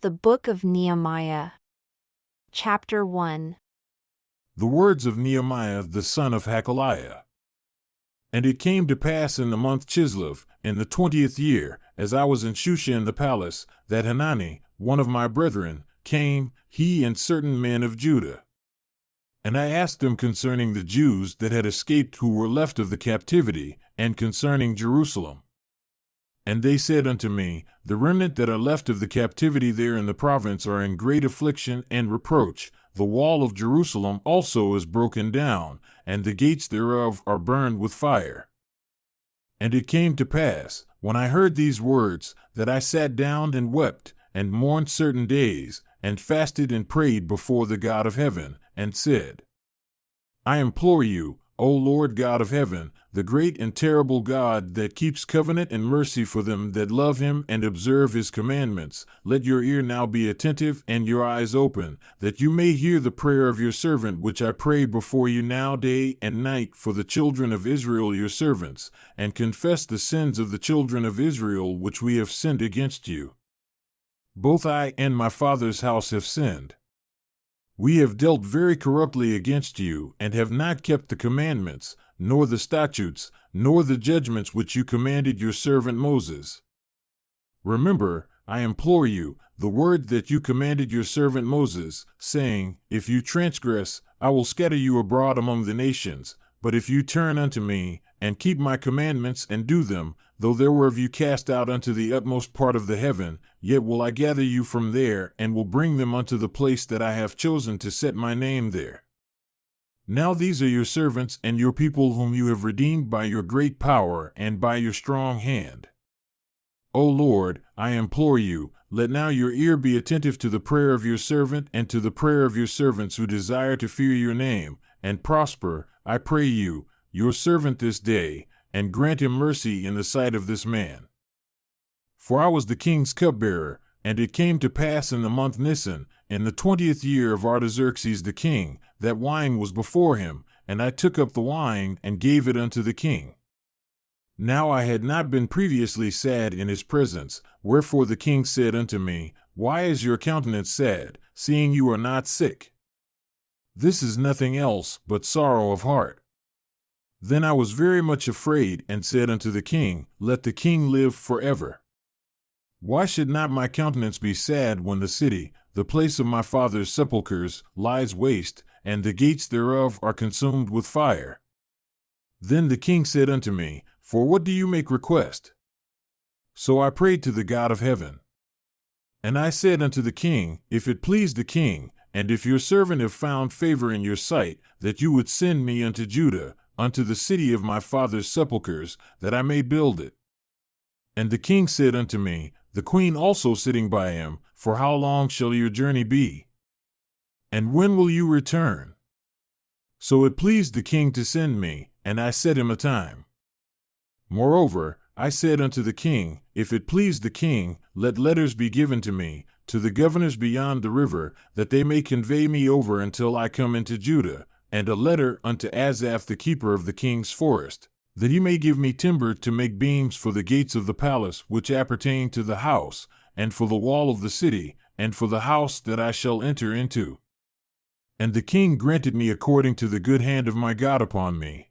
The Book of Nehemiah. Chapter 1. The words of Nehemiah the son of Hakaliah. And it came to pass in the month Chislev, in the 20th year, as I was in Shusha in the palace, that Hanani, one of my brethren, came, he and certain men of Judah. And I asked them concerning the Jews that had escaped who were left of the captivity, and concerning Jerusalem. And they said unto me, The remnant that are left of the captivity there in the province are in great affliction and reproach. The wall of Jerusalem also is broken down, and the gates thereof are burned with fire. And it came to pass, when I heard these words, that I sat down and wept, and mourned certain days, and fasted and prayed before the God of heaven, and said, I implore you, O Lord God of heaven, the great and terrible God that keeps covenant and mercy for them that love him and observe his commandments, let your ear now be attentive and your eyes open, that you may hear the prayer of your servant which I pray before you now day and night for the children of Israel your servants, and confess the sins of the children of Israel which we have sinned against you. Both I and my father's house have sinned. We have dealt very corruptly against you, and have not kept the commandments, nor the statutes, nor the judgments which you commanded your servant Moses. Remember, I implore you, the word that you commanded your servant Moses, saying, If you transgress, I will scatter you abroad among the nations, but if you turn unto me, and keep my commandments and do them, though there were of you cast out unto the utmost part of the heaven, yet will I gather you from there, and will bring them unto the place that I have chosen to set my name there. Now these are your servants and your people whom you have redeemed by your great power and by your strong hand. O Lord, I implore you, let now your ear be attentive to the prayer of your servant and to the prayer of your servants who desire to fear your name, and prosper, I pray you, your servant this day, and grant him mercy in the sight of this man. For I was the king's cupbearer, and it came to pass in the month Nisan, in the 20th year of Artaxerxes the king, that wine was before him, and I took up the wine and gave it unto the king. Now I had not been previously sad in his presence, wherefore the king said unto me, Why is your countenance sad, seeing you are not sick? This is nothing else but sorrow of heart. Then I was very much afraid, and said unto the king, Let the king live forever. Why should not my countenance be sad when the city, the place of my father's sepulchres, lies waste, and the gates thereof are consumed with fire? Then the king said unto me, For what do you make request? So I prayed to the God of heaven. And I said unto the king, If it please the king, and if your servant have found favor in your sight, that you would send me unto Judah, unto the city of my father's sepulchres, that I may build it. And the king said unto me, the queen also sitting by him, For how long shall your journey be? And when will you return? So it pleased the king to send me, and I set him a time. Moreover, I said unto the king, If it please the king, let letters be given to me, to the governors beyond the river, that they may convey me over until I come into Judah, and a letter unto Asaph the keeper of the king's forest, that he may give me timber to make beams for the gates of the palace which appertain to the house, and for the wall of the city, and for the house that I shall enter into. And the king granted me according to the good hand of my God upon me.